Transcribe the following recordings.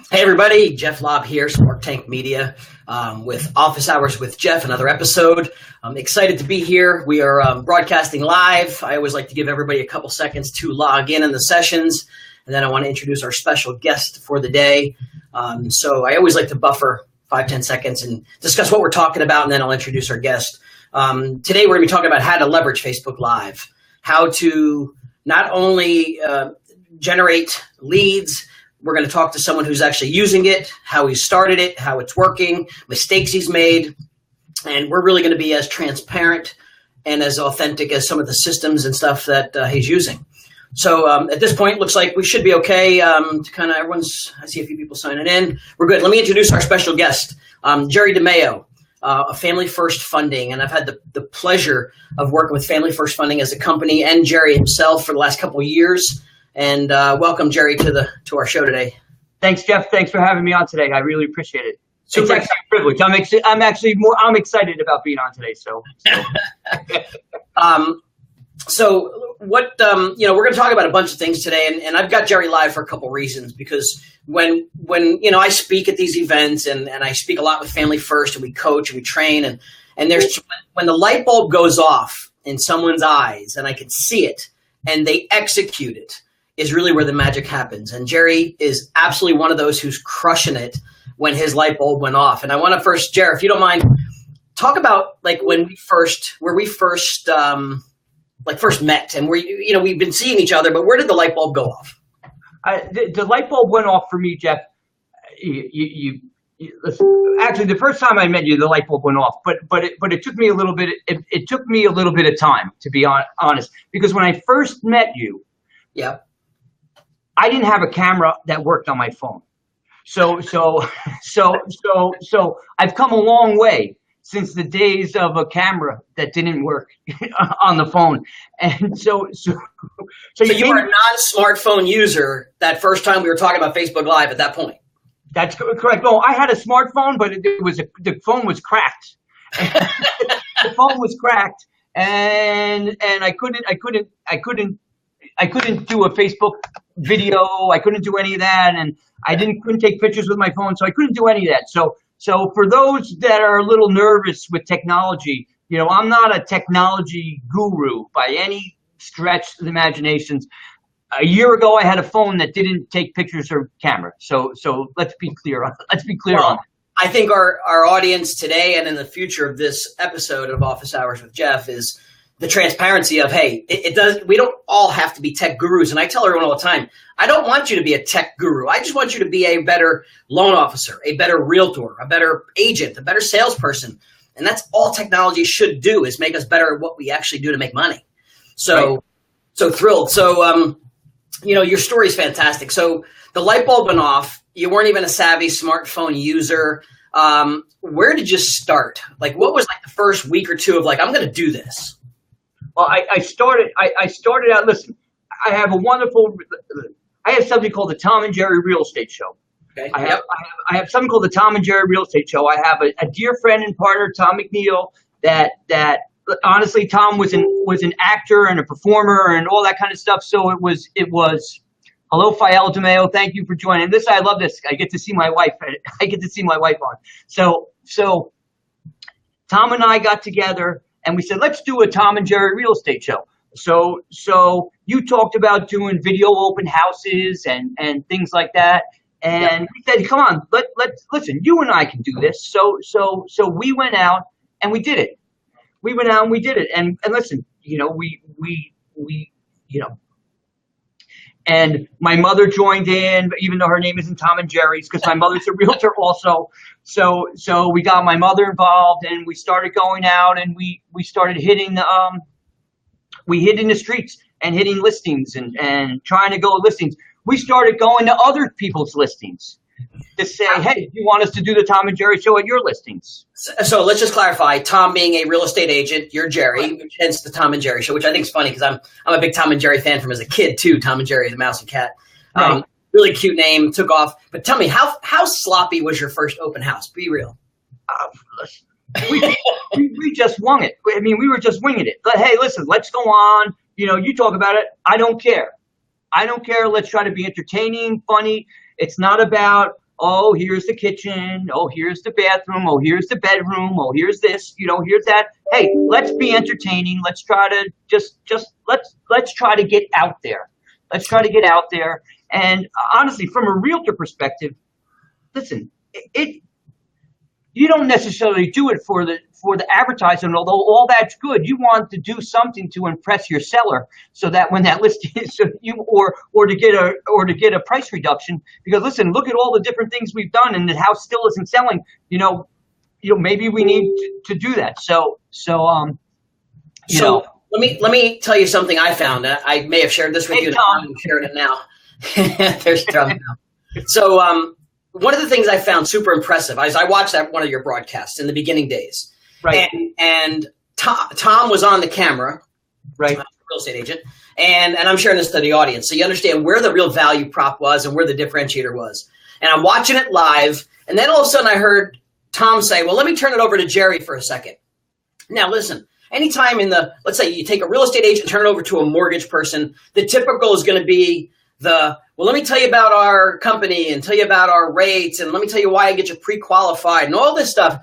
Hey everybody, Jeff Lobb here, Smart Tank Media, with Office Hours with Jeff, another episode. I'm excited to be here. We are broadcasting live. I always like to give everybody a couple seconds to log in the sessions, and then I want to introduce our special guest for the day. So I always like to buffer 5-10 seconds and discuss what we're talking about, and then I'll introduce our guest. Today we're going to be talking about how to leverage Facebook Live, how to not only generate leads. We're going to talk to someone who's actually using it, how he started it, how it's working, mistakes he's made, and we're really going to be as transparent and as authentic as some of the systems and stuff that he's using. So at this point, looks like we should be okay. To kind of I see a few people signing in. We're good. Let me introduce our special guest, Jerry DeMaio, Family First Funding, and I've had the pleasure of working with Family First Funding as a company and Jerry himself for the last couple of years. And welcome, Jerry, to our show today. Thanks, Jeff. Thanks for having me on today. I really appreciate it. It's actually a privilege. I'm excited about being on today. So what we're going to talk about a bunch of things today, and I've got Jerry live for a couple reasons, because when I speak at these events and I speak a lot with Family First, and we coach and we train, and there's when the light bulb goes off in someone's eyes and I can see it and they execute it, is really where the magic happens. And Jerry is absolutely one of those who's crushing it when his light bulb went off. And I want to first, Jerry, if you don't mind, talk about like where we first met, and we've been seeing each other, but where did the light bulb go off? The light bulb went off for me, Jeff. Listen, actually, the first time I met you, the light bulb went off, but it took me a little bit. It took me a little bit of time, to be honest, because when I first met you, yeah, I didn't have a camera that worked on my phone. So I've come a long way since the days of a camera that didn't work on the phone. And so you were a non-smartphone user that first time we were talking about Facebook Live at that point. That's correct. No, I had a smartphone, but the phone was cracked. The phone was cracked, and I couldn't do a Facebook video. I couldn't do any of that, and I couldn't take pictures with my phone, so I couldn't do any of that. So for those that are a little nervous with technology, I'm not a technology guru by any stretch of the imaginations. A year ago, I had a phone that didn't take pictures or camera. So let's be clear on it. I think our audience today and in the future of this episode of Office Hours with Jeff is the transparency of, hey, we don't all have to be tech gurus. And I tell everyone all the time, I don't want you to be a tech guru. I just want you to be a better loan officer, a better realtor, a better agent, a better salesperson. And that's all technology should do, is make us better at what we actually do to make money. So thrilled. So, your story is fantastic. So the light bulb went off. You weren't even a savvy smartphone user. Where did you start? Like, what was like the first week or two of like, I'm going to do this? Well, I started out, listen, I have something called the Tom and Jerry Real Estate Show. Okay. I have something called the Tom and Jerry Real Estate Show. I have a dear friend and partner, Tom McNeil, that honestly, Tom was an actor and a performer and all that kind of stuff. So it was, hello, Fael DeMaio. Thank you for joining. I love this. I get to see my wife. On. So Tom and I got together, and we said, let's do a Tom and Jerry Real Estate Show. So you talked about doing video open houses and things like that. And we said, come on, let's listen, you and I can do this. So we went out and we did it. And listen, and my mother joined in, even though her name isn't Tom and Jerry's, because my mother's a realtor also. So we got my mother involved, and we started going out, and we started hitting the streets and hitting listings and trying to go listings. We started going to other people's listings to say, hey, you want us to do the Tom and Jerry Show at your listings? So let's just clarify, Tom being a real estate agent, you're Jerry, hence the Tom and Jerry Show, which I think is funny because I'm a big Tom and Jerry fan from as a kid too. Tom and Jerry, the mouse and cat. Right. Really cute name, took off. But tell me, how sloppy was your first open house? Be real. We just wung it. I mean, we were just winging it. But hey, listen, let's go on. You talk about it. I don't care. Let's try to be entertaining, funny. It's not about oh, here's the kitchen. Oh, here's the bathroom. Oh, here's the bedroom. Oh, here's this, here's that. Hey, let's be entertaining. Let's try to let's try to get out there. Let's try to get out there. And honestly, from a realtor perspective, listen, you don't necessarily do it for the advertising, although all that's good. You want to do something to impress your seller, so that when that listing is or to get a price reduction. Because listen, look at all the different things we've done, and the house still isn't selling. Maybe we need to do that. So let me tell you something I found. I may have shared this with you, and I'm sharing it now. There's Tom now. So one of the things I found super impressive is I watched one of your broadcasts in the beginning days. Right. And Tom was on the camera, right? Real estate agent. And I'm sharing this to the audience. So you understand where the real value prop was and where the differentiator was. And I'm watching it live. And then all of a sudden I heard Tom say, well, let me turn it over to Jerry for a second. Now, listen, anytime let's say you take a real estate agent, turn it over to a mortgage person, the typical is going to be well, let me tell you about our company and tell you about our rates. And let me tell you why I get you pre-qualified and all this stuff.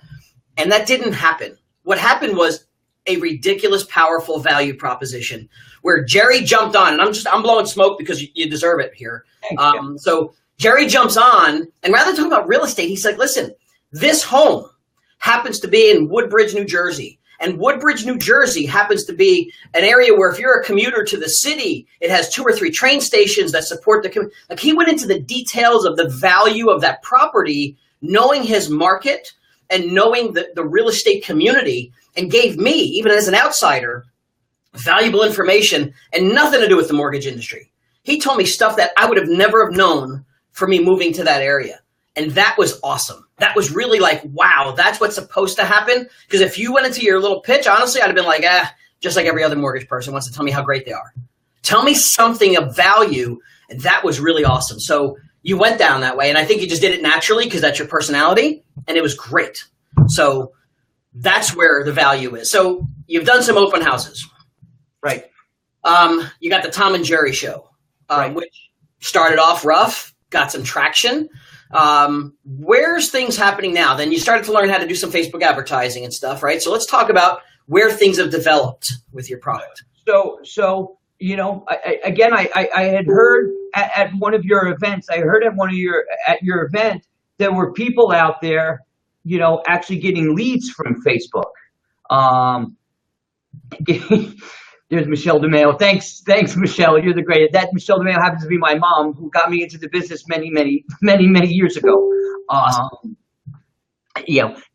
And that didn't happen. What happened was a ridiculous, powerful value proposition where Jerry jumped on, and I'm blowing smoke because you deserve it here. So Jerry jumps on, and rather than talk about real estate, he's like, listen, this home happens to be in Woodbridge, New Jersey. And Woodbridge, New Jersey happens to be an area where if you're a commuter to the city, it has 2 or 3 train stations that support like he went into the details of the value of that property, knowing his market and knowing the real estate community, and gave me, even as an outsider, valuable information and nothing to do with the mortgage industry. He told me stuff that I would have never have known for me moving to that area. And that was awesome. That was really like, wow, that's what's supposed to happen. Because if you went into your little pitch, honestly, I'd have been like, just like every other mortgage person wants to tell me how great they are. Tell me something of value. And that was really awesome. So you went down that way. And I think you just did it naturally because that's your personality. And it was great. So that's where the value is. So you've done some open houses. Right. You got the Tom and Jerry show, right, which started off rough, got some traction. Where's things happening now? Then you started to learn how to do some Facebook advertising and stuff, right? So let's talk about where things have developed with your product. So I had heard at one of your events, at your event, there were people out there, actually getting leads from Facebook. There's Michelle DeMaio. Thanks, Michelle. You're the greatest. That Michelle DeMaio happens to be my mom, who got me into the business many years ago. Awesome.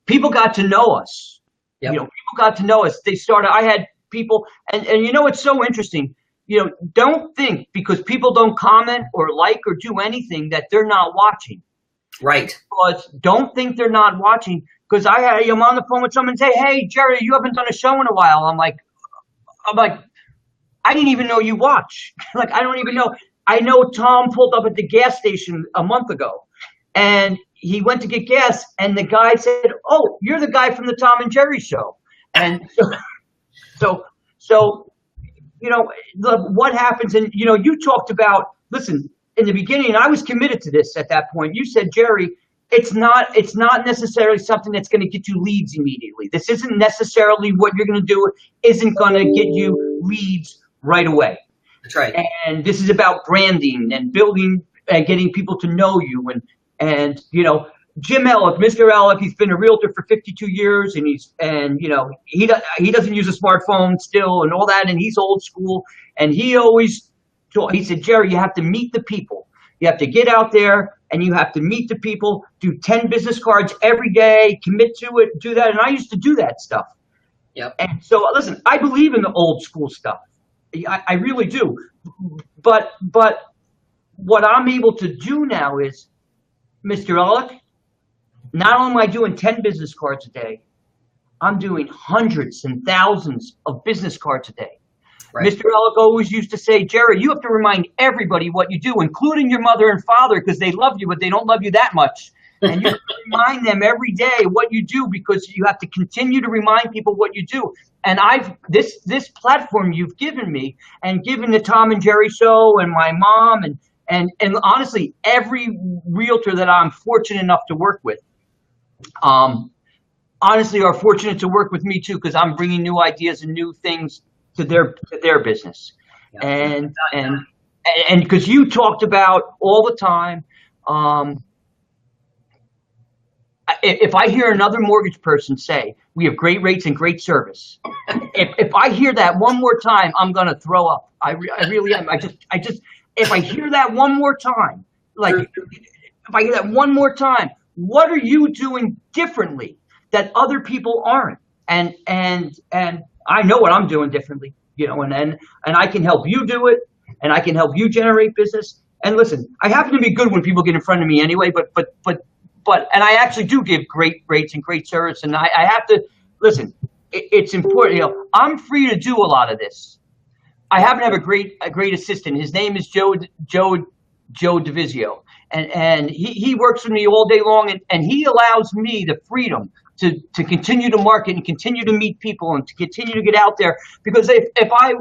People got to know us. Yep. People got to know us. I had people, and it's so interesting. Don't think because people don't comment or like or do anything that they're not watching. Right. Because don't think they're not watching. Because I'm on the phone with someone and say, hey, Jerry, you haven't done a show in a while. I'm like, I didn't even know you watch. Like, I don't even know. I know Tom pulled up at the gas station a month ago, and he went to get gas, and the guy said, oh, you're the guy from the Tom and Jerry show. And so what happens, and, you talked about, listen, in the beginning, I was committed to this at that point. You said, Jerry, it's not necessarily something that's going to get you leads immediately. This isn't necessarily what you're going to do, isn't going to get you leads right away. That's right. And this is about branding and building and getting people to know you. And Jim Ellick, Mr. Ellick, he's been a realtor for 52 years, and he doesn't use a smartphone still and all that, and he's old school. And he said, Jerry, you have to meet the people. You have to get out there and you have to meet the people, do 10 business cards every day, commit to it, do that. And I used to do that stuff. Yep. And so, listen, I believe in the old school stuff. I really do. But what I'm able to do now is, Mr. Ellick, not only am I doing 10 business cards a day, I'm doing hundreds and thousands of business cards a day. Right. Mr. Ellick always used to say, Jerry, you have to remind everybody what you do, including your mother and father, because they love you, but they don't love you that much. And you have to remind them every day what you do, because you have to continue to remind people what you do. And this platform you've given me, and given the Tom and Jerry show and my mom And honestly, every realtor that I'm fortunate enough to work with, honestly, are fortunate to work with me too, because I'm bringing new ideas and new things to their business. Yeah. And because you talked about all the time, if I hear another mortgage person say we have great rates and great service, if I hear that one more time, I'm gonna throw up. I really am. I just if I hear that one more time, like if I hear that one more time, what are you doing differently that other people aren't? And I know what I'm doing differently, and I can help you do it, and I can help you generate business. And listen, I happen to be good when people get in front of me anyway, but and I actually do give great rates and great service, and I have to listen. It's important. I'm free to do a lot of this. I happen to have a great assistant. His name is Joe DeVizio, and he works with me all day long, and he allows me the freedom to continue to market and continue to meet people and to continue to get out there. Because if I,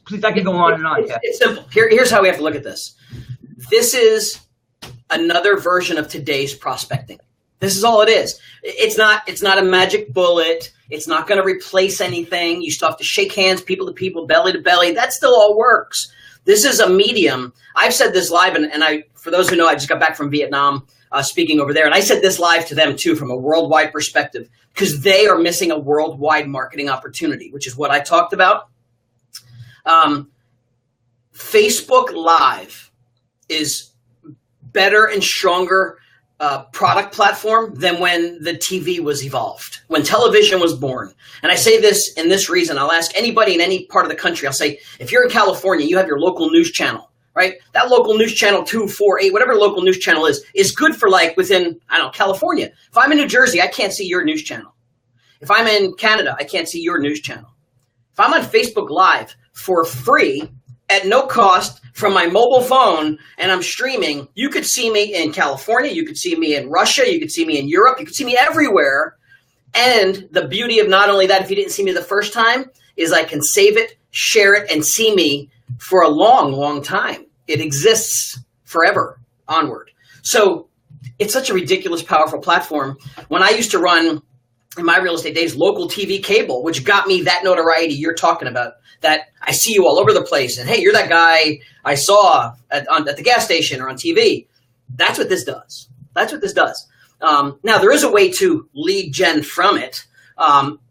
please, I can go on and on. It's simple. Here's how we have to look at this. This is another version of today's prospecting. This is all it is. It's not a magic bullet. It's not going to replace anything. You still have to shake hands, people to people, belly to belly. That still all works. This is a medium. I've said this live, and I, for those who know, I just got back from Vietnam speaking over there, and I said this live to them too from a worldwide perspective, because they are missing a worldwide marketing opportunity, which is what I talked about. Facebook Live is better and stronger product platform than when the TV was evolved, when television was born. And I say this in this reason. I'll ask anybody in any part of the country. I'll say, if you're in California, you have your local news channel, right? That local news channel 2, 4, 8, whatever local news channel is good for like within, I don't know, California. If I'm in New Jersey, I can't see your news channel. If I'm in Canada, I can't see your news channel. If I'm on Facebook Live for free at no cost from my mobile phone and I'm streaming, you could see me in California, you could see me in Russia, you could see me in Europe, you could see me everywhere. And the beauty of not only that, if you didn't see me the first time, is I can save it, share it, and see me for a long, long time. It exists forever onward. So it's such a ridiculous, powerful platform. When I used to run, in my real estate days, local TV cable, which got me that notoriety you're talking about, that I see you all over the place, and hey, you're that guy I saw at the gas station or on TV. That's what this does. That's what this does. Now, there is a way to lead gen from it.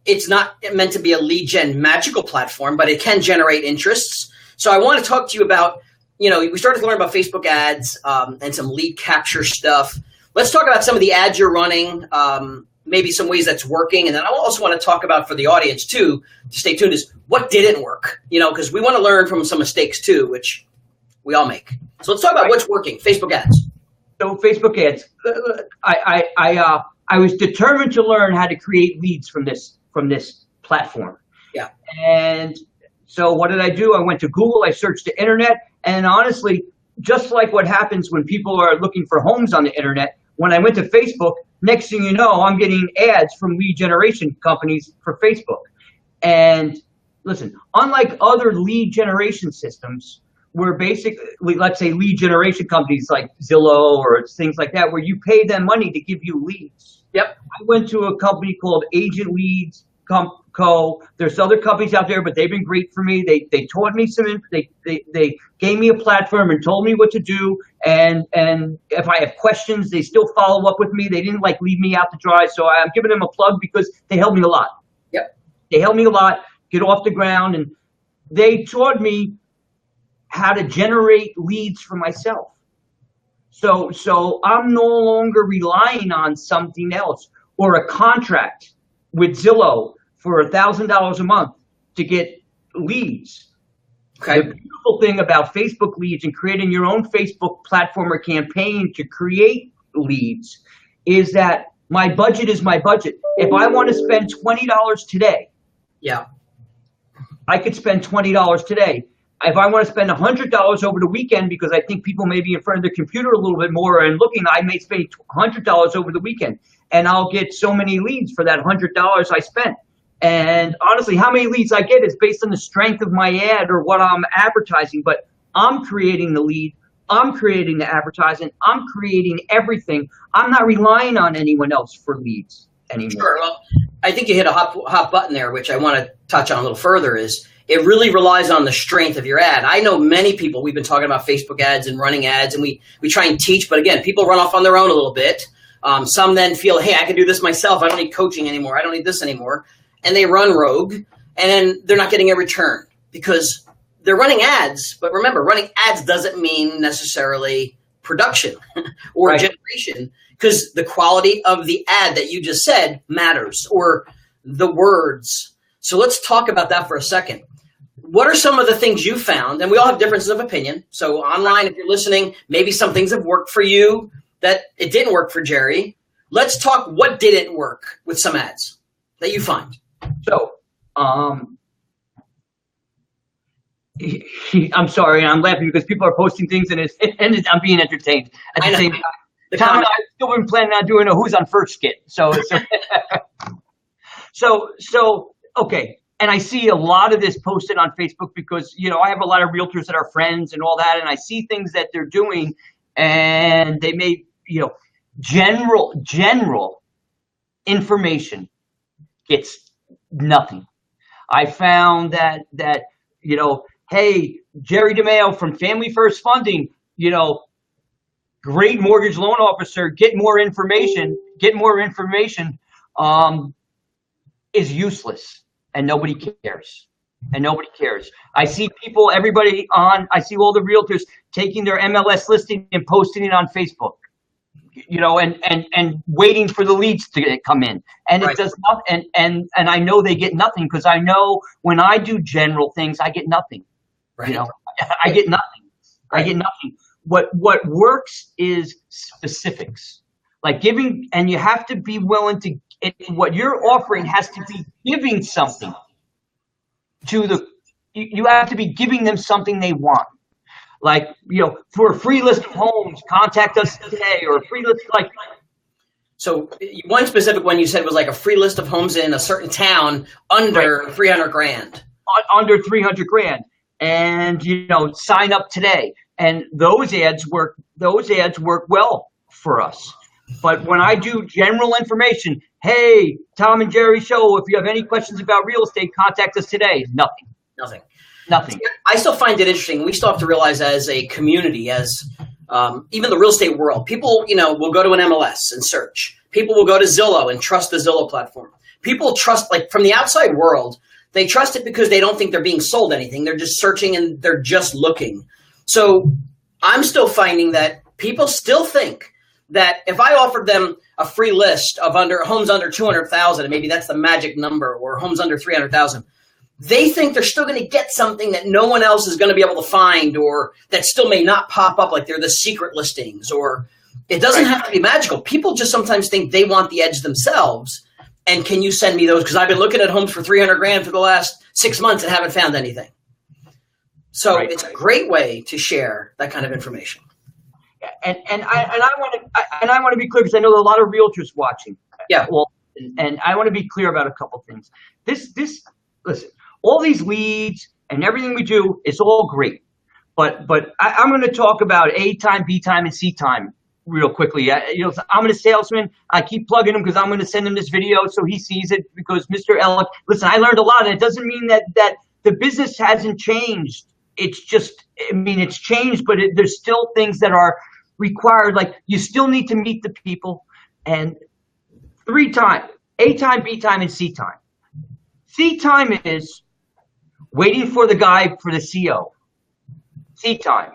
It's not meant to be a lead gen magical platform, but it can generate interests. So I want to talk to you about, we started to learn about Facebook ads and some lead capture stuff. Let's talk about some of the ads you're running, maybe some ways that's working. And then I also want to talk about, for the audience too, to stay tuned, is what didn't work, because we want to learn from some mistakes too, which we all make. So let's talk about what's working. Facebook ads. So Facebook ads, I was determined to learn how to create leads from this platform. Yeah. And so what did I do? I went to Google, I searched the internet, and honestly, just like what happens when people are looking for homes on the internet, when I went to Facebook, next thing you know, I'm getting ads from lead generation companies for Facebook. And listen, unlike other lead generation systems, where basically, let's say lead generation companies like Zillow or things like that, where you pay them money to give you leads. Yep. I went to a company called Agent Leads Co. There's other companies out there, but they've been great for me. They taught me they gave me a platform and told me what to do. And if I have questions, they still follow up with me. They didn't leave me out to dry. So I'm giving them a plug because they helped me a lot. Yep. They helped me a lot, get off the ground, and they taught me how to generate leads for myself. So I'm no longer relying on something else or a contract with Zillow for $1,000 a month to get leads. Okay. The beautiful thing about Facebook leads and creating your own Facebook platform or campaign to create leads is that my budget is my budget. If I want to spend $20 today, yeah, I could spend $20 today. If I want to spend $100 over the weekend because I think people may be in front of their computer a little bit more and looking, I may spend $100 over the weekend, and I'll get so many leads for that $100 I spent. And honestly, how many leads I get is based on the strength of my ad or what I'm advertising. But I'm creating the lead. I'm creating the advertising. I'm creating everything. I'm not relying on anyone else for leads anymore. Sure. Well, I think you hit a hot button there, which I want to touch on a little further, is it really relies on the strength of your ad. I know many people, we've been talking about Facebook ads and running ads, and we try and teach, but again, people run off on their own a little bit. Some then feel, hey, I can do this myself. I don't need coaching anymore. I don't need this anymore. And they run rogue, and then they're not getting a return because they're running ads. But remember, running ads doesn't mean necessarily production or generation, because the quality of the ad that you just said matters, or the words. So let's talk about that for a second. What are some of the things you found? And we all have differences of opinion. So online, if you're listening, maybe some things have worked for you that it didn't work for Jerry. Let's talk what didn't work with some ads that you find. So, I'm sorry, and I'm laughing because people are posting things and I'm being entertained at the same time. Tom and I have still been planning on doing a Who's on First skit. So okay. And I see a lot of this posted on Facebook because, I have a lot of realtors that are friends and all that. And I see things that they're doing and they may, general information gets nothing. I found that, hey, Jerry DeMaio from Family First Funding, great mortgage loan officer, get more information, is useless. And nobody cares. I see people, I see all the realtors taking their MLS listing and posting it on Facebook, and waiting for the leads to come in. And it does not, and I know they get nothing because I know when I do general things, I get nothing. Right. I get nothing. I get nothing. What works is specifics, like giving, and you have to be willing to. What you're offering has to be giving something to you have to be giving them something they want. Like, for a free list of homes, contact us today, or a free list, So one specific one you said was like a free list of homes in a certain town under 300 grand. Under 300 grand. And, sign up today. And those ads work well for us. But when I do general information, hey, Tom and Jerry show, if you have any questions about real estate, contact us today. Nothing. I still find it interesting. We still have to realize as a community, as even the real estate world, people, will go to an MLS and search. People will go to Zillow and trust the Zillow platform. People trust, like from the outside world, they trust it because they don't think they're being sold anything. They're just searching and they're just looking. So I'm still finding that people still think that if I offered them a free list of homes under 200,000, and maybe that's the magic number, or homes under 300,000, they think they're still going to get something that no one else is going to be able to find, or that still may not pop up, like they're the secret listings, or it doesn't have to be magical. People just sometimes think they want the edge themselves. And can you send me those? Because I've been looking at homes for 300 grand for the last 6 months and haven't found anything. So it's a great way to share that kind of information. And I want to be clear because I know there are a lot of realtors watching. Yeah. Well, and I want to be clear about a couple things. Listen, all these leads and everything we do is all great, but I'm going to talk about A time, B time, and C time real quickly. I'm a salesman. I keep plugging him because I'm going to send him this video so he sees it. Because Mr. Ellick, listen, I learned a lot, and it doesn't mean that the business hasn't changed. It's just, it's changed, but there's still things that are required. Like, you still need to meet the people. And 3 time, A time, B time, and C time. C time is waiting for the guy for the CO. C time.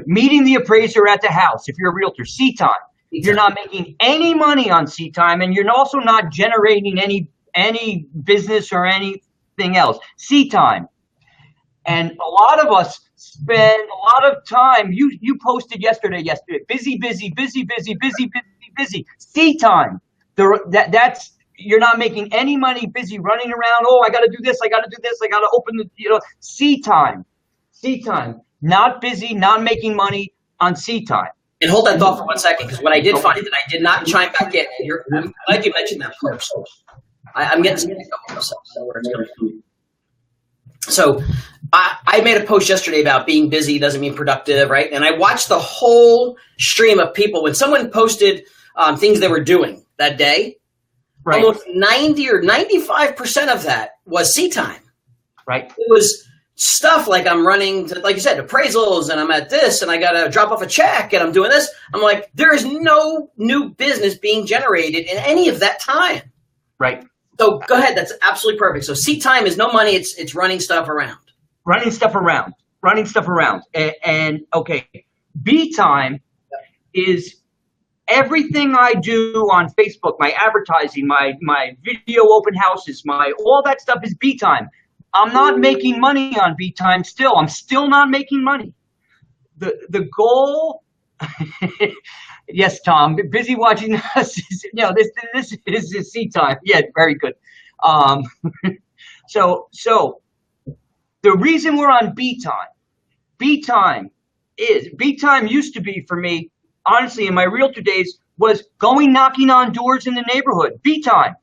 Meeting the appraiser at the house if you're a realtor. C time. You're not making any money on C time, and you're also not generating any business or anything else. C time. And a lot of us spend a lot of time. You posted yesterday. Busy. C time. That's you're not making any money. Busy running around. Oh, I got to do this. I got to open the. C time. Not busy. Not making money on C time. And hold that thought for 1 second, because what I did find that I did not chime back in. I'm glad you mentioned that first. I'm getting some stuff where it's coming from. So I made a post yesterday about being busy doesn't mean productive, right? And I watched the whole stream of people. When someone posted things they were doing that day, right, almost 90 or 95% of that was seat time. Right. It was stuff like I'm running, like you said, appraisals, and I'm at this, and I got to drop off a check, and I'm doing this. I'm like, there is no new business being generated in any of that time. Right. So go ahead. That's absolutely perfect. So seat time is no money. It's running stuff around. Running stuff around. And okay, B time is everything I do on Facebook, my advertising, my video open houses, all that stuff is B time. I'm not making money on B time still. I'm still not making money. The goal, yes, Tom, busy watching us. This is C time. Yeah, very good. So the reason we're on B time used to be for me, honestly, in my realtor days, was going knocking on doors in the neighborhood. B time.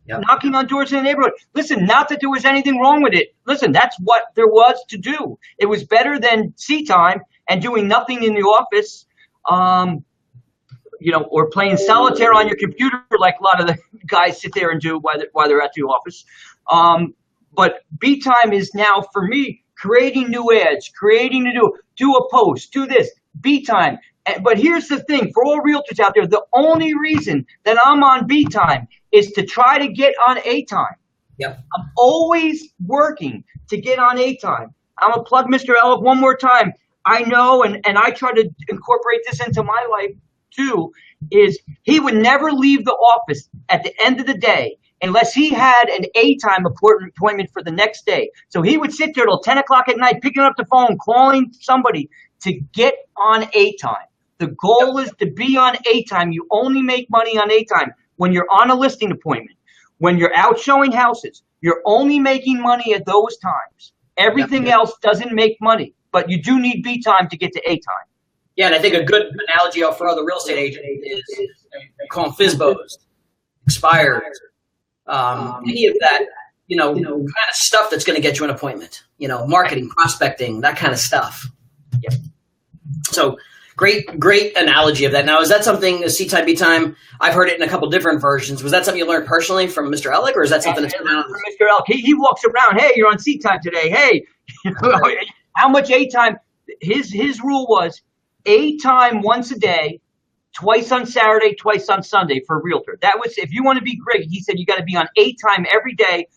Yep. Knocking on doors in the neighborhood. Listen, not that there was anything wrong with it. Listen, that's what there was to do. It was better than C time and doing nothing in the office, or playing solitaire on your computer like a lot of the guys sit there and do while they're at the office. But B time is now for me creating new ads, do a post, do this. B time. But here's the thing, for all realtors out there, the only reason that I'm on B time is to try to get on A time. Yep. I'm always working to get on A time. I'm going to plug Mr. Ellick one more time. I know, and I try to incorporate this into my life too, is he would never leave the office at the end of the day unless he had an A time appointment for the next day. So he would sit there till 10 o'clock at night, picking up the phone, calling somebody to get on A time. The goal is to be on A time. You only make money on A time when you're on a listing appointment. When you're out showing houses, you're only making money at those times. Everything else doesn't make money, but you do need B time to get to A time. Yeah, and I think a good analogy for other real estate agents is they call them FSBOs, expired, any of that, kind of stuff that's going to get you an appointment. Marketing, prospecting, that kind of stuff. Yeah. So. Great analogy of that. Now, is that something, C time, B time? I've heard it in a couple different versions. Was that something you learned personally from Mr. Ellick, or is that something that's been out? From Mr. Ellick? He walks around. Hey, you're on C time today. Hey, how much A time? His rule was A time once a day, twice on Saturday, twice on Sunday for a realtor. That was, if you want to be great, he said you got to be on A time every day,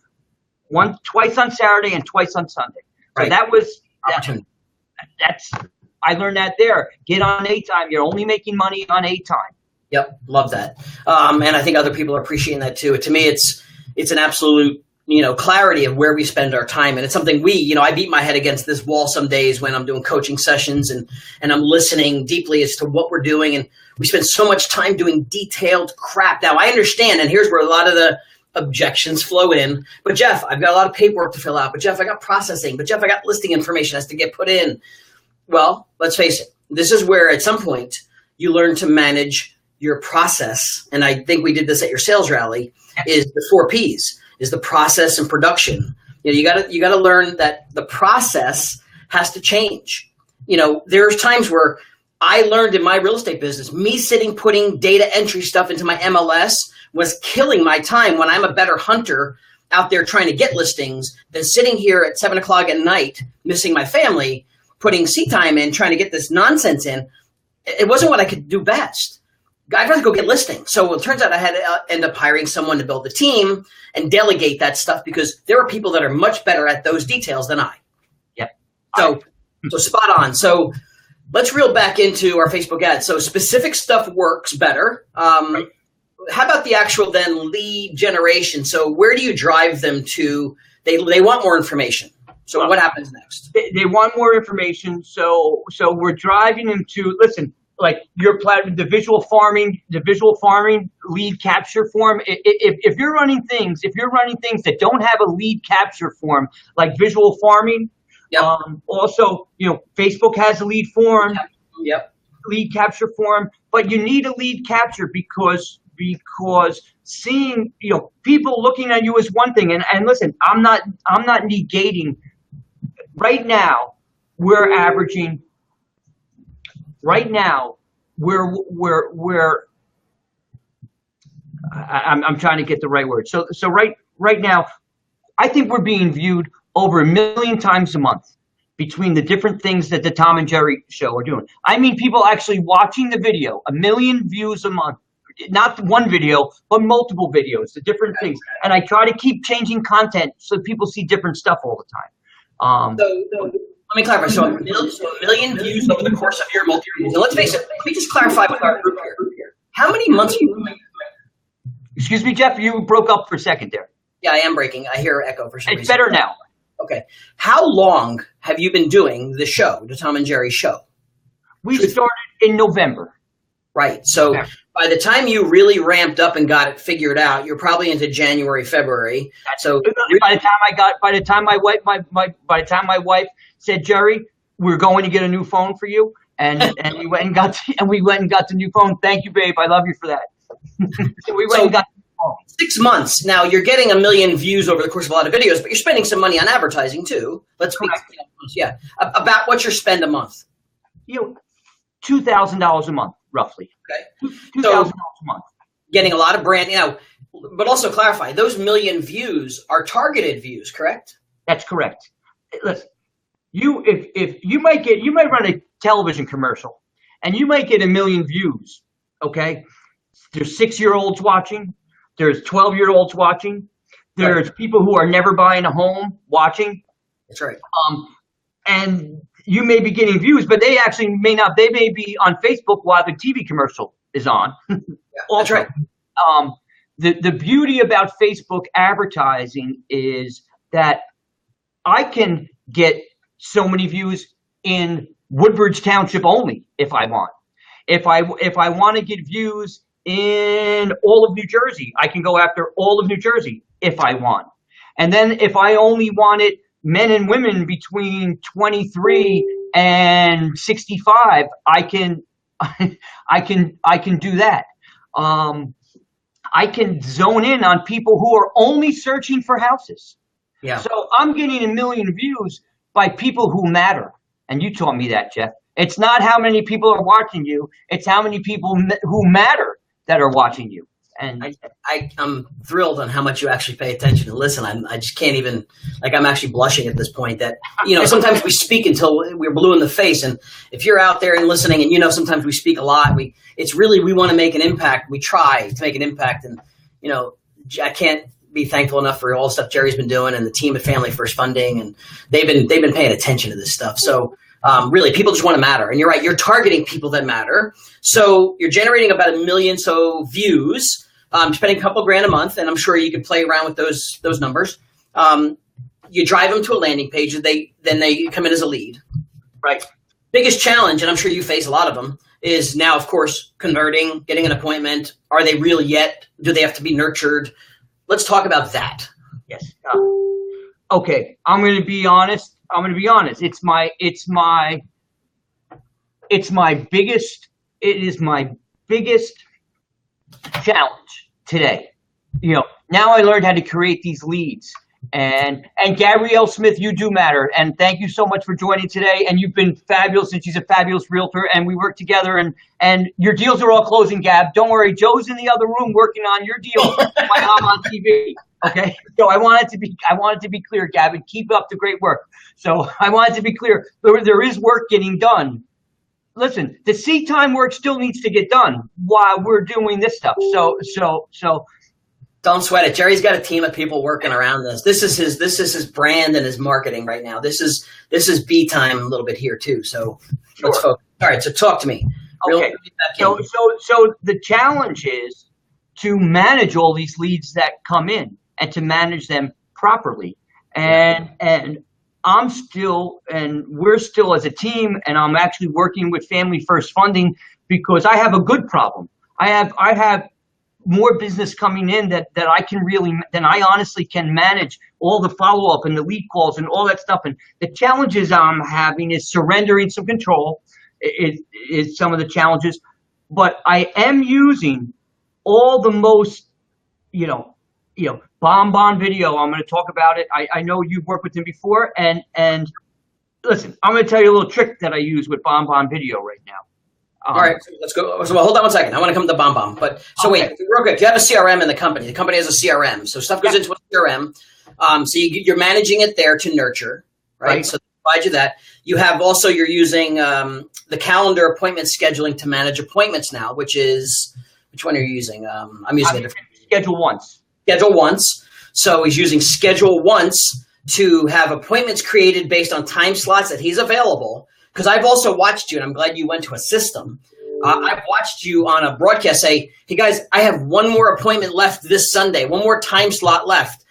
twice on Saturday and twice on Sunday. So right. That was that's. I learned that there. Get on A time. You're only making money on A time. Yep, love that. And I think other people are appreciating that too. To me, it's an absolute clarity of where we spend our time, and it's something I beat my head against this wall some days when I'm doing coaching sessions and I'm listening deeply as to what we're doing, and we spend so much time doing detailed crap. Now I understand, and here's where a lot of the objections flow in. But Jeff, I've got a lot of paperwork to fill out. But Jeff, I got processing. But Jeff, I got listing information has to get put in. Well, let's face it. This is where at some point you learn to manage your process. And I think we did this at your sales rally, is the 4 Ps, is the process and production. You gotta learn that the process has to change. There's times where I learned in my real estate business, me putting data entry stuff into my MLS was killing my time when I'm a better hunter out there trying to get listings than sitting here at 7 o'clock at night, missing my family, putting seat time in, trying to get this nonsense in. It wasn't what I could do best. I'd rather go get listings. So it turns out I had to end up hiring someone to build the team and delegate that stuff because there are people that are much better at those details than I. Yep. So spot on. So let's reel back into our Facebook ads. So specific stuff works better. Right. How about the actual then lead generation? So where do you drive them to? They want more information. So what happens next? They want more information. So we're driving them to, listen, like your platform, the visual farming lead capture form. If you're running things that don't have a lead capture form, like visual farming, yep. Also, Facebook has a lead form, yep. Lead capture form, but you need a lead capture because seeing, people looking at you is one thing. And listen, I'm not negating right now we're averaging. Right now I'm trying to get the right word. So right now, I think we're being viewed over 1 million times a month between the different things that the Tom and Jerry show are doing. I mean, people actually watching the video, 1 million views a month. Not one video, but multiple videos, the different things. And I try to keep changing content so people see different stuff all the time. So let me clarify. So a million views over the course of your multi-years. And let's face it, let me just clarify with our group here. How many months are you doing? Excuse me, Jeff, you broke up for a second there. Yeah, I am breaking. I hear echo for some reason. It's better now. Okay. How long have you been doing the show, the Tom and Jerry show? We started in November. Right. So by the time you really ramped up and got it figured out, you're probably into January, February. So by the time my wife said, Jerry, we're going to get a new phone for you, and we went and got the new phone. Thank you, babe. I love you for that. So we went and got the new phone. 6 months. Now you're getting 1 million views over the course of a lot of videos, but you're spending some money on advertising too. Let's be about what's your spend a month? $2,000 a month, roughly. Okay. $2,000 a month. Getting a lot of brand, but also clarify, those 1 million views are targeted views, correct? That's correct. Listen, if you might run a television commercial and you might get 1 million views, okay? There's 6-year-olds watching, there's 12-year-olds watching, there's people who are never buying a home watching. That's right. And you may be getting views, but they actually may not. They may be on Facebook while the TV commercial is on. That's right. The beauty about Facebook advertising is that I can get so many views in Woodbridge Township only if I want. If I want to get views in all of New Jersey, I can go after all of New Jersey if I want. And then if I only wanted men and women between 23 and 65, I can do that. I can zone in on people who are only searching for houses. Yeah. So I'm getting 1 million views by people who matter. And you taught me that, Jeff. It's not how many people are watching you. It's how many people who matter that are watching you. And I'm thrilled on how much you actually pay attention and listen. I just can't even, I'm actually blushing at this point that, sometimes we speak until we're blue in the face. And if you're out there and listening and, sometimes we speak a lot, we want to make an impact. We try to make an impact. And, I can't be thankful enough for all the stuff Jerry's been doing and the team at Family First Funding. And they've been paying attention to this stuff. So really, people just want to matter. And you're right. You're targeting people that matter. So you're generating about 1 million views. Spending a couple grand a month, and I'm sure you can play around with those numbers. You drive them to a landing page, and then they come in as a lead. Right. Biggest challenge, and I'm sure you face a lot of them, is now, of course, converting, getting an appointment. Are they real yet? Do they have to be nurtured? Let's talk about that. Yes. Okay. I'm going to be honest. It is my biggest challenge today. Now I learned how to create these leads. And Gabrielle Smith, you do matter. And thank you so much for joining today. And you've been fabulous, and she's a fabulous realtor. And we work together, and your deals are all closing, Gab. Don't worry, Joe's in the other room working on your deal while I'm on TV. Okay. So I wanted to be clear, Gab, and keep up the great work. So I wanted to be clear. There is work getting done. Listen, the seat time work still needs to get done while we're doing this stuff. So don't sweat it. Jerry's got a team of people working around this. This is his brand and his marketing right now. This is B time a little bit here too. So let's focus. All right. So talk to me. Okay. So the challenge is to manage all these leads that come in and to manage them properly. And we're still as a team, and I'm actually working with Family First Funding because I have a good problem. I have more business coming in that I honestly can manage all the follow-up and the lead calls and all that stuff. And the challenges I'm having is surrendering some control is some of the challenges, but I am using all the most, Bon video. I'm going to talk about it. I know you've worked with him before, and listen, I'm going to tell you a little trick that I use with BombBomb Video right now. All right, let's go. So, well, hold on one second. I want to come to BombBomb. But so Okay. wait, real quick. You have a CRM in the company. The company has a CRM. So stuff goes into a CRM. So you're managing it there to nurture, right? So they provide you that. You have also, you're using the calendar appointment scheduling to manage appointments now, which one are you using? I'm using it. Schedule Once. Schedule Once. So he's using Schedule Once to have appointments created based on time slots that he's available. Because I've also watched you, and I'm glad you went to a system. I've watched you on a broadcast say, hey, guys, I have one more appointment left this Sunday, one more time slot left.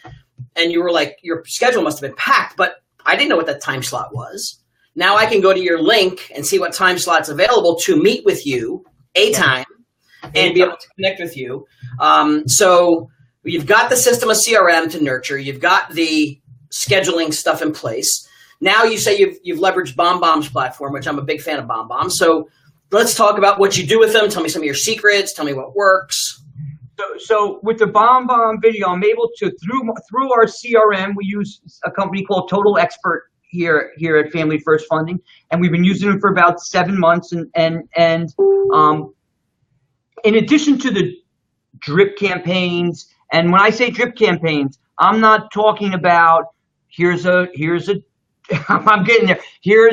And you were like, your schedule must have been packed, but I didn't know what that time slot was. Now I can go to your link and see what time slot's available to meet with you a time and be able to connect with you. So you've got the system of CRM to nurture. You've got the scheduling stuff in place. Now you say you've leveraged BombBomb's platform, which I'm a big fan of BombBomb. So let's talk about what you do with them. Tell me some of your secrets. Tell me what works. So with the BombBomb Video, I'm able to through our CRM. We use a company called Total Expert here at Family First Funding, and we've been using them for about 7 months. And in addition to the drip campaigns, and when I say drip campaigns, I'm not talking about here's a I'm getting there. Here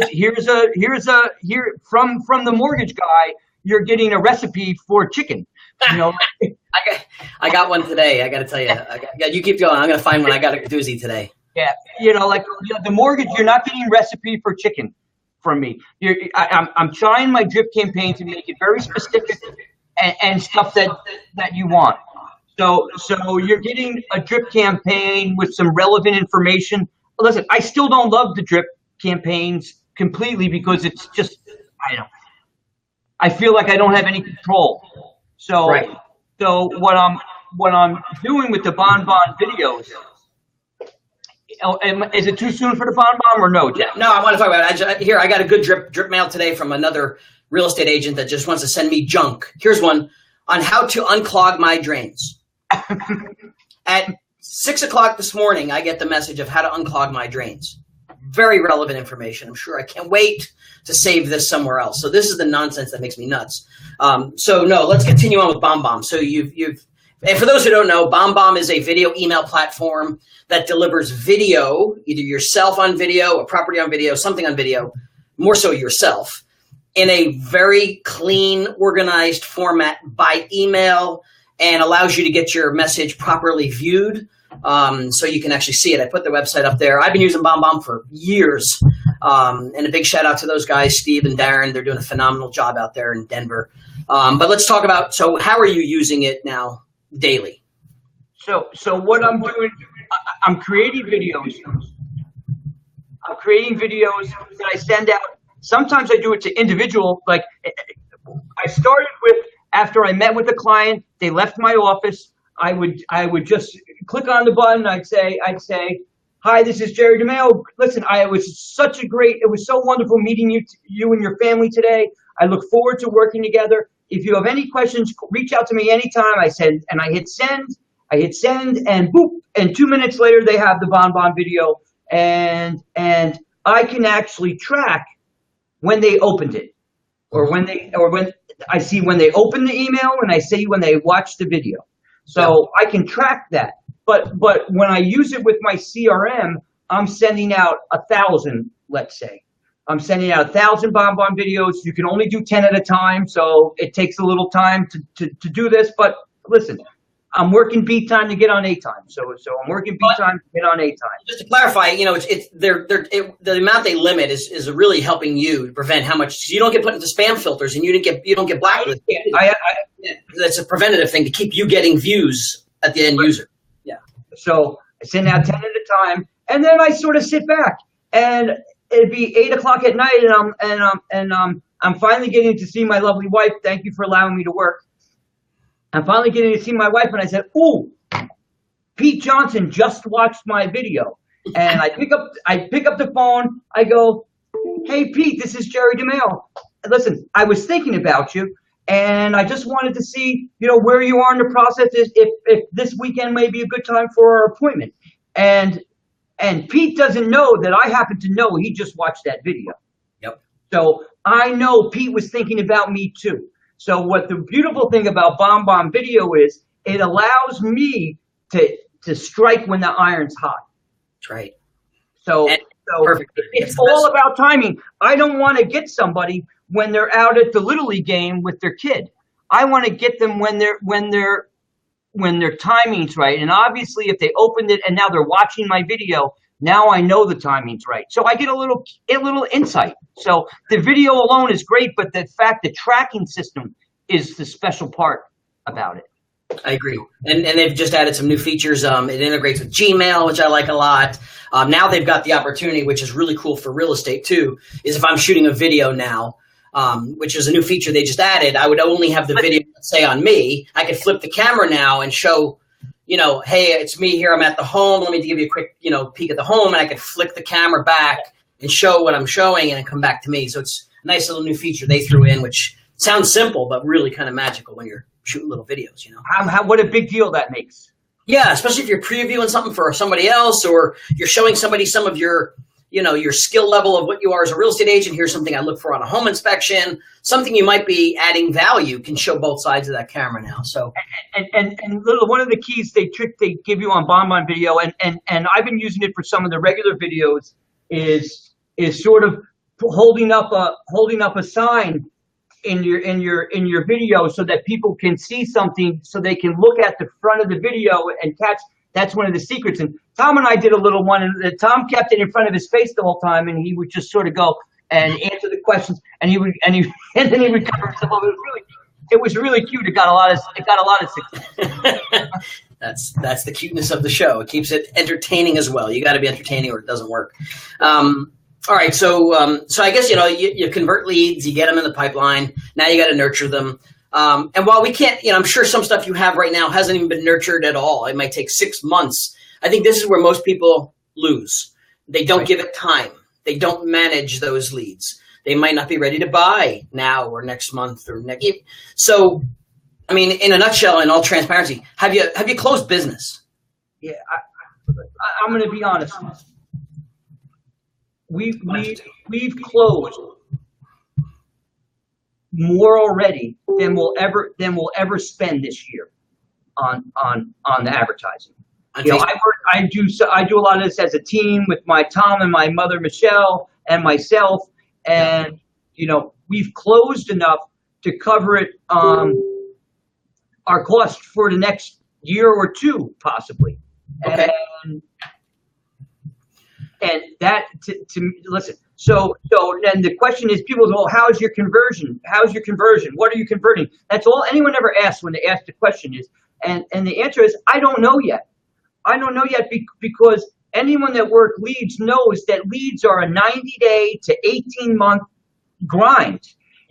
from the mortgage guy, you're getting a recipe for chicken. You know, I got one today. I got to tell you. You keep going. I'm going to find one. I got a doozy today. Yeah, the mortgage, you're not getting recipe for chicken from me. I'm trying my drip campaign to make it very specific and stuff that you want. So you're getting a drip campaign with some relevant information. Listen, I still don't love the drip campaigns completely because it's just, I feel like I don't have any control. So, so what I'm doing with the BombBomb videos, is it too soon for the BombBomb or no, Jeff? No, I want to talk about it. I got a good drip mail today from another real estate agent that just wants to send me junk. Here's one on how to unclog my drains. At 6 o'clock this morning, I get the message of how to unclog my drains. Very relevant information. I'm sure I can't wait to save this somewhere else. So this is the nonsense that makes me nuts. So no, let's continue on with BombBomb. So and for those who don't know, BombBomb is a video email platform that delivers video, either yourself on video, a property on video, something on video, more so yourself, in a very clean, organized format by email, and allows you to get your message properly viewed, so you can actually see it. I put the website up there. I've been using BombBomb for years, and a big shout out to those guys, Steve and Darren. They're doing a phenomenal job out there in Denver. But let's talk about, so how are you using it now daily? So what I'm doing, I'm creating videos. I'm creating videos that I send out. Sometimes I do it to individual, like I started with, after I met with the client, they left my office. I would just click on the button. I'd say, hi, this is Jerry DeMaio. Listen, it was so wonderful meeting you and your family today. I look forward to working together. If you have any questions, reach out to me anytime. I hit send, and boop, and 2 minutes later they have the BombBomb video, and I can actually track when they opened it, or when I see when they open the email, and I see when they watch the video. So I can track that. But when I use it with my CRM, I'm sending out 1,000, let's say. I'm sending out 1,000 BombBomb videos. You can only do 10 at a time, so it takes a little time to do this. But listen, I'm working beat time to get on A time. So I'm working beat time to get on A time. Just to clarify, the amount they limit is really helping you to prevent how much, so you don't get put into spam filters, and you don't get blacklisted. That's a preventative thing to keep you getting views at the end user. Yeah. So I send out 10 at a time, and then I sort of sit back, and it'd be 8 o'clock at night, and I'm finally getting to see my lovely wife. Thank you for allowing me to work. I'm finally getting to see my wife, and I said, "Ooh, Pete Johnson just watched my video." And I pick up the phone. I go, "Hey, Pete, this is Jerry DeMaio. Listen, I was thinking about you, and I just wanted to see, where you are in the process. If this weekend may be a good time for our appointment." And And Pete doesn't know that I happen to know he just watched that video. Yep. So I know Pete was thinking about me too. So what the beautiful thing about Bomb Video is, it allows me to strike when the iron's hot. That's right. So perfect. It's all about timing. I don't want to get somebody when they're out at the Little League game with their kid. I want to get them when their timing's right. And obviously, if they opened it and now they're watching my video, now I know the timing's right. So I get a little insight. So the video alone is great, but the tracking system is the special part about it. I agree. And they've just added some new features. It integrates with Gmail, which I like a lot. Now they've got the opportunity, which is really cool for real estate too, is if I'm shooting a video now, which is a new feature they just added, I would only have the video, let's say, on me. I could flip the camera now and show, hey, it's me here. I'm at the home. Let me give you a quick, peek at the home. And I could flick the camera back and show what I'm showing and come back to me. So it's a nice little new feature they threw in, which sounds simple, but really kind of magical when you're shooting little videos, What a big deal that makes. Yeah, especially if you're previewing something for somebody else, or you're showing somebody some of your, your skill level of what you are as a real estate agent. Here's something I look for on a home inspection. Something you might be adding value can show both sides of that camera now. So and one of the keys they give you on Bomb Video, and I've been using it for some of the regular videos, is sort of holding up a sign in your video so that people can see something, so they can look at the front of the video and catch. That's one of the secrets. And Tom and I did a little one, and Tom kept it in front of his face the whole time, and he would just sort of go and answer the questions, and then he would cover himself. It was really cute. It got a lot of success. That's the cuteness of the show. It keeps it entertaining as well. You got to be entertaining or it doesn't work. All right, so I guess you convert leads, you get them in the pipeline. Now you got to nurture them. And while we can't, I'm sure some stuff you have right now hasn't even been nurtured at all. It might take 6 months. I think this is where most people lose. They don't give it time. They don't manage those leads. They might not be ready to buy now or next month or next. So, I mean, in a nutshell, in all transparency, have you closed business? Yeah, I'm going to be honest. We've closed more already than we'll ever spend this year on the advertising. I do a lot of this as a team with my Tom and my mother Michelle and myself, and we've closed enough to cover it our cost for the next year or two possibly. Okay. And that to listen. So then the question is, people go, how's your conversion? How's your conversion? What are you converting? That's all anyone ever asks when they ask the question is, and the answer is, I don't know yet. I don't know yet because anyone that works leads knows that leads are a 90-day to 18-month grind.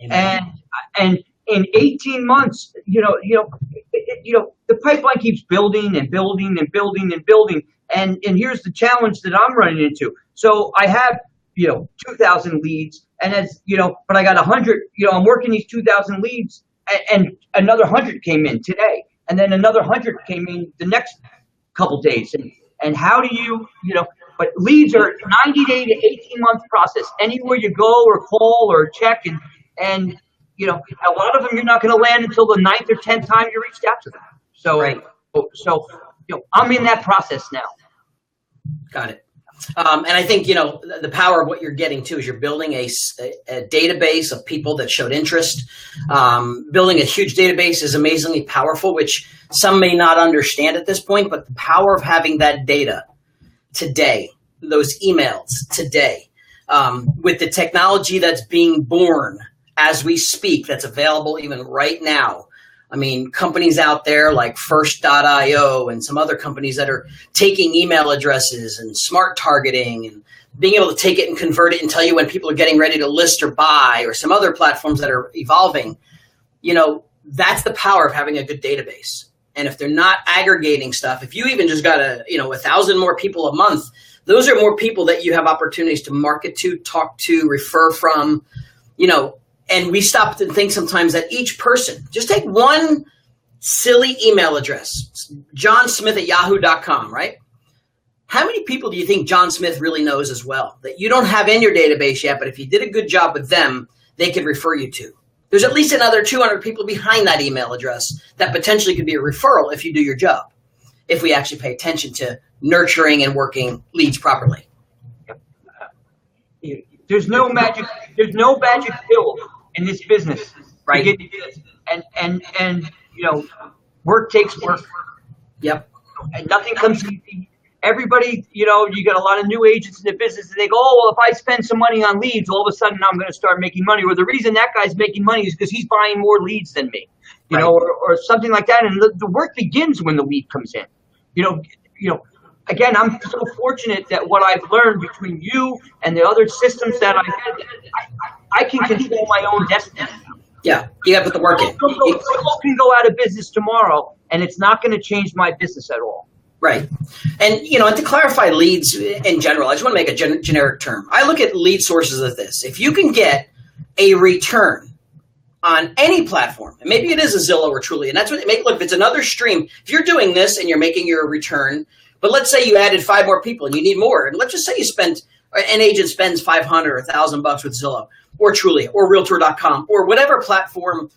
Amen. And in 18 months, the pipeline keeps building and building and building and building. And here's the challenge that I'm running into. So I have, 2,000 leads, and but I got 100, I'm working these 2,000 leads, and another 100 came in today, and then another 100 came in the next couple days. And how do but leads are 90-day to 18-month process. Anywhere you go or call or check, and a lot of them you're not going to land until the 9th or 10th time you reached out to them. So, right. So I'm in that process now. Got it. And I think, the power of what you're getting to is you're building a database of people that showed interest. Building a huge database is amazingly powerful, which some may not understand at this point, but the power of having that data today, those emails today, with the technology that's being born as we speak, that's available even right now. I mean, companies out there like First.io and some other companies that are taking email addresses and smart targeting and being able to take it and convert it and tell you when people are getting ready to list or buy, or some other platforms that are evolving, that's the power of having a good database. And if they're not aggregating stuff, if you even just got 1,000 more people a month, those are more people that you have opportunities to market to, talk to, refer from, and we stop to think sometimes that each person, just take one silly email address, johnsmith@yahoo.com, right? how many people do you think John Smith really knows as well that you don't have in your database yet, but if you did a good job with them, they could refer you to? There's at least another 200 people behind that email address that potentially could be a referral if you do your job, if we actually pay attention to nurturing and working leads properly. There's no magic pill in this business. Right. And work takes work. Yep. And nothing comes easy. Everybody, you got a lot of new agents in the business, and they go, oh, well, if I spend some money on leads, all of a sudden I'm going to start making money. Or the reason that guy's making money is because he's buying more leads than me, or something like that. And the work begins when the lead comes in. Again, I'm so fortunate that what I've learned between you and the other systems that I can control my own destiny. Yeah, you got to put the work in. Zillow can go out of business tomorrow, and it's not going to change my business at all. Right. And, and to clarify leads in general, I just want to make a generic term. I look at lead sources as this. If you can get a return on any platform, and maybe it is a Zillow or Truly, and that's what look, if it's another stream, if you're doing this and you're making your return, but let's say you added 5 more people and you need more, and let's just say an agent spends $500 or $1,000 with Zillow or Truly or Realtor.com or whatever platform.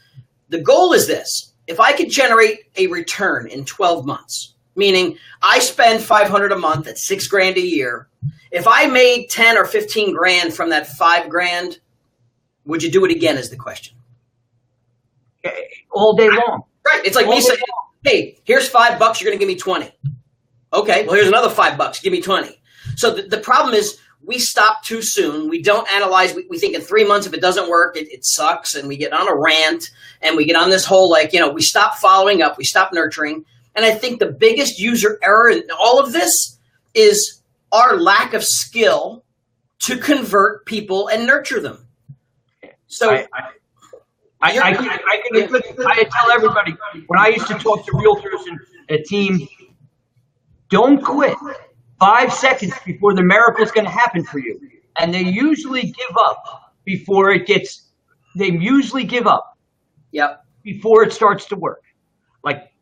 The goal is this: if I could generate a return in 12 months, meaning I spend $500 a month at $6,000 a year. If I made 10 or 15 grand from that $5,000, would you do it again? Is the question. All day long. Right. It's like me saying, hey, here's $5. You're going to give me 20. Okay. Well, here's another $5. Give me 20. So the problem is we stop too soon. We don't analyze. We think in 3 months, if it doesn't work, it sucks. And we get on a rant and we get on this whole, we stop following up. We stop nurturing. And I think the biggest user error in all of this is our lack of skill to convert people and nurture them. So I tell everybody, when I used to talk to realtors and a team, don't quit 5 seconds before the miracle is going to happen for you. And they usually give up before it gets, Yep. Before it starts to work. Like,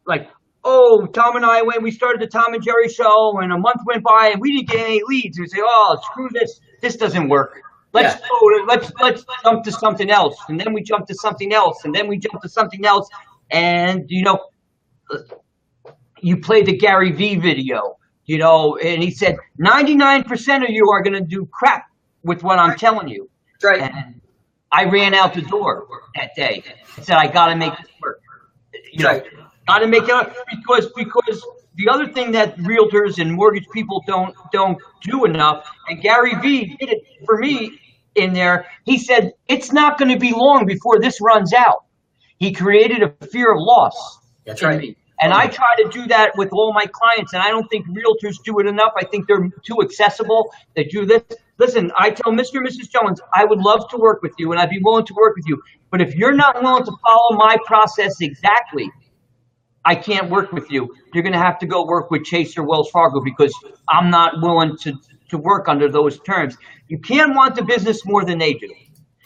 oh, Tom and I, when we started the Tom and Jerry show, and a month went by and we didn't get any leads. We say, oh, screw this. This doesn't work. Let's jump to something else. And then we jump to something else. And then we jump to something else. And, you play the Gary V video, and he said, 99% of you are going to do crap with what I'm telling you. That's right. And I ran out the door that day and said, I got to make this work. Got to make it up because the other thing that realtors and mortgage people don't do enough, and Gary V did it for me in there. He said, it's not going to be long before this runs out. He created a fear of loss. That's right. Me. And I try to do that with all my clients, and I don't think realtors do it enough. I think they're too accessible. They do this. Listen, I tell Mr. and Mrs. Jones, I would love to work with you, and I'd be willing to work with you. But if you're not willing to follow my process exactly, I can't work with you. You're going to have to go work with Chase or Wells Fargo because I'm not willing to work under those terms. You can't want the business more than they do.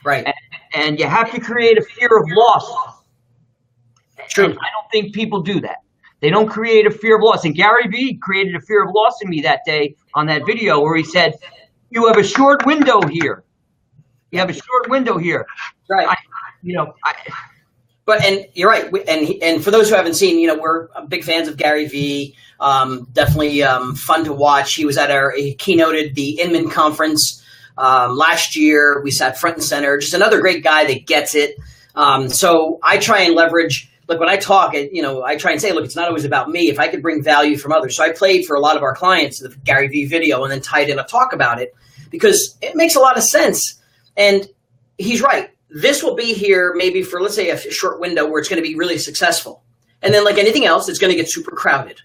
Right. And you have to create a fear of loss. True. And I don't think people do that. They don't create a fear of loss. And Gary Vee created a fear of loss in me that day on that video where he said, you have a short window here. You have a short window here. Right. But you're right. And for those who haven't seen, we're big fans of Gary Vee. Definitely fun to watch. He was he keynoted the Inman conference last year. We sat front and center. Just another great guy that gets it. So I try and leverage. Look, when I talk, I try and say, look, it's not always about me. If I could bring value from others. So I played for a lot of our clients the Gary Vee video and then tied in a talk about it because it makes a lot of sense. And he's right. This will be here maybe for, let's say, a short window where it's going to be really successful. And then like anything else, it's going to get super crowded.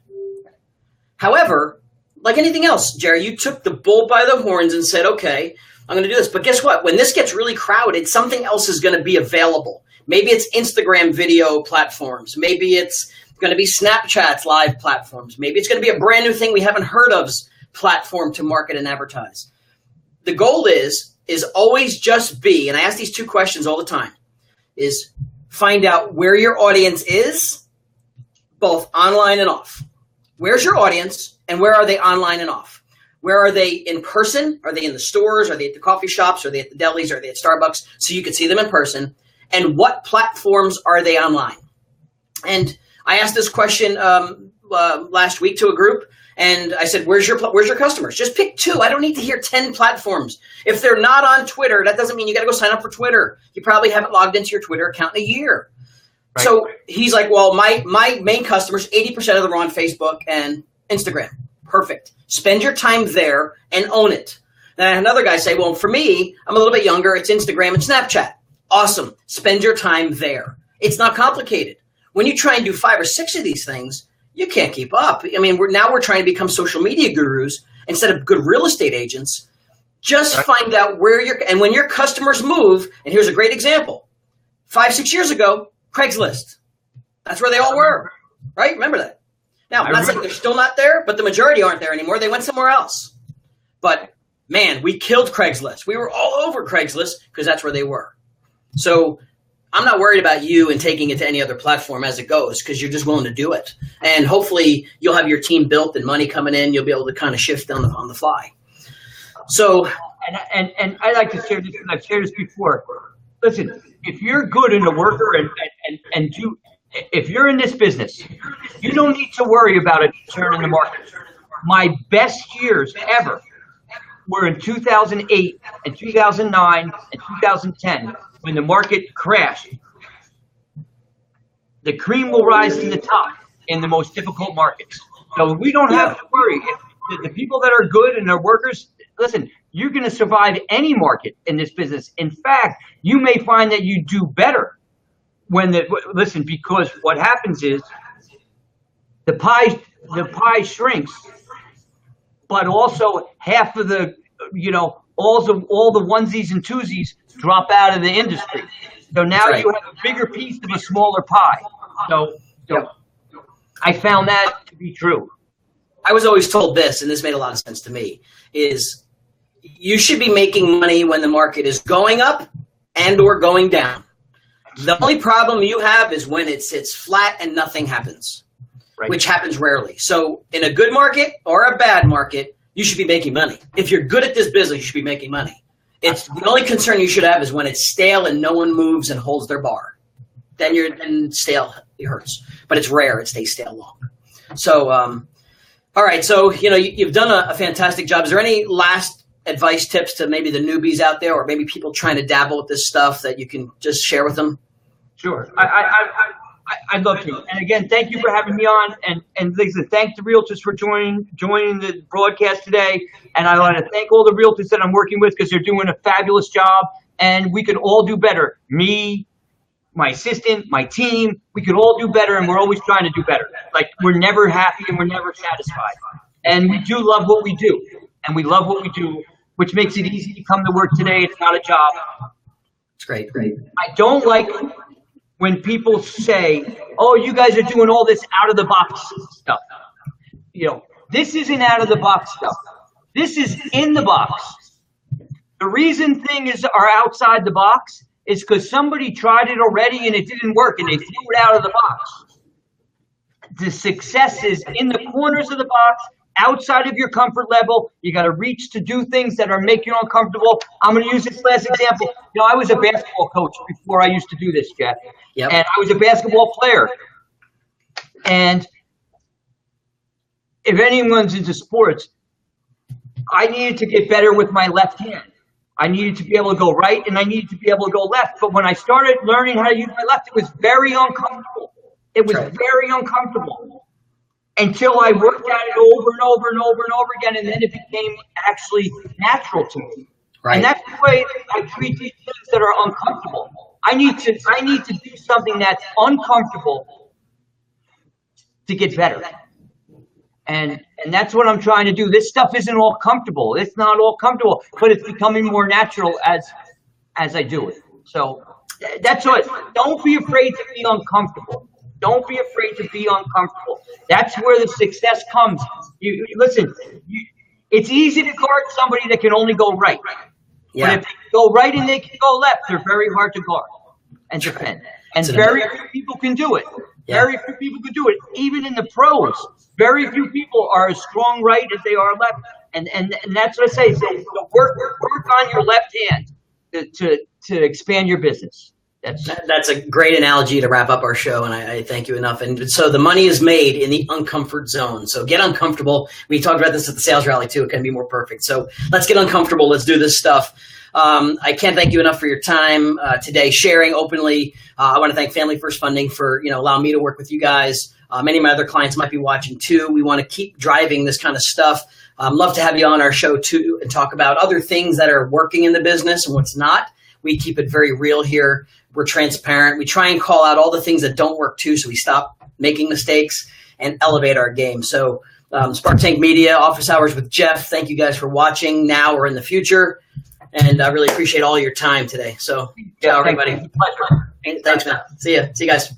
However, like anything else, Jerry, you took the bull by the horns and said, okay, I'm going to do this. But guess what? When this gets really crowded, something else is going to be available. Maybe it's Instagram video platforms. Maybe it's going to be Snapchat's live platforms. Maybe it's going to be a brand new thing we haven't heard of's platform to market and advertise. The goal is always just be, and I ask these two questions all the time, is find out where your audience is, both online and off. Where's your audience and where are they online and off? Where are they in person? Are they in the stores? Are they at the coffee shops? Are they at the delis? Are they at Starbucks? So you could see them in person. And what platforms are they online? And I asked this question last week to a group, and I said, where's your customers? Just pick 2. I don't need to hear 10 platforms. If they're not on Twitter, that doesn't mean you got to go sign up for Twitter. You probably haven't logged into your Twitter account in a year. Right. So he's like, well, my main customers, 80% of them are on Facebook and Instagram. Perfect. Spend your time there and own it. Then I had another guy say, well, for me, I'm a little bit younger. It's Instagram and Snapchat. Awesome. Spend your time there. It's not complicated. When you try and do 5 or 6 of these things, you can't keep up. I mean, we're trying to become social media gurus instead of good real estate agents. Just find out and when your customers move, and here's a great example. 5, 6 years ago, Craigslist. That's where they all were, right? Remember that. Now, I'm not saying they're still not there, but the majority aren't there anymore. They went somewhere else. But man, we killed Craigslist. We were all over Craigslist because that's where they were. So I'm not worried about you and taking it to any other platform as it goes because you're just willing to do it. And hopefully you'll have your team built and money coming in. You'll be able to kind of shift on the fly. So, and I like to share this, and I've shared this before. Listen, if you're good in a worker if you're in this business, you don't need to worry about a turn in the market. My best years ever were in 2008 and 2009 and 2010 when the market crashed. The cream will rise to the top in the most difficult markets. So we don't have to worry. If the people that are good and are workers, listen, you're going to survive any market in this business. In fact, you may find that you do better because what happens is the pie shrinks, but also half of the, all the onesies and twosies drop out of the industry. So now you have a bigger piece of a smaller pie. So I found that to be true. I was always told this, and this made a lot of sense to me, is you should be making money when the market is going up and or going down. The only problem you have is when it sits flat and nothing happens, which happens rarely. So in a good market or a bad market, you should be making money. If you're good at this business, you should be making money. It's the only concern you should have is when it's stale and no one moves and holds their bar. Then stale, it hurts. But it's rare. It stays stale long. So, all right. So, you've done a fantastic job. Is there any last advice, tips to maybe the newbies out there or maybe people trying to dabble with this stuff that you can just share with them? Sure. I'd love to. And again, thank you for having me on. And listen, thank the Realtors for joining the broadcast today. And I want to thank all the Realtors that I'm working with because they're doing a fabulous job. And we could all do better. Me, my assistant, my team, we could all do better. And we're always trying to do better. Like, we're never happy and we're never satisfied. And we do love what we do. And we love what we do, which makes it easy to come to work today. It's not a job. It's great. I don't like when people say, oh, you guys are doing all this out-of-the-box stuff. This isn't out-of-the-box stuff. This is in the box. The reason things are outside the box is because somebody tried it already and it didn't work and they threw it out of the box. The success is in the corners of the box, outside of your comfort level. You got to reach to do things that are making you uncomfortable. I'm going to use this last example. I was a basketball coach before I used to do this, Jeff. Yep. And I was a basketball player. And if anyone's into sports, I needed to get better with my left hand. I needed to be able to go right and I needed to be able to go left. But when I started learning how to use my left, it was very uncomfortable. It was very uncomfortable. Until I worked at it over and over and over and over again, and then it became actually natural to me. Right. And that's the way I treat these things that are uncomfortable. I need to do something that's uncomfortable to get better. And that's what I'm trying to do. This stuff isn't all comfortable. It's not all comfortable, but it's becoming more natural as I do it. So that's what. Don't be afraid to be uncomfortable. Don't be afraid to be uncomfortable. That's where the success comes. It's easy to guard somebody that can only go right. Yeah. But if they go right and they can go left, they're very hard to guard and defend. And very few people can do it. Yeah. Very few people can do it. Even in the pros, very few people are as strong right as they are left. And that's what I say. So work on your left hand to expand your business. That's a great analogy to wrap up our show, and I thank you enough. And so the money is made in the uncomfort zone. So get uncomfortable. We talked about this at the sales rally too. It can be more perfect. So let's get uncomfortable. Let's do this stuff. I can't thank you enough for your time today, sharing openly. I want to thank Family First Funding for allowing me to work with you guys. Many of my other clients might be watching too. We want to keep driving this kind of stuff. Love to have you on our show too and talk about other things that are working in the business and what's not. We keep it very real here. We're transparent. We try and call out all the things that don't work too, so we stop making mistakes and elevate our game. So Spark Tank Media, Office Hours with Jeff. Thank you guys for watching now or in the future. And I really appreciate all your time today. So, ciao, everybody. Pleasure. Thanks, man. See you. See you guys.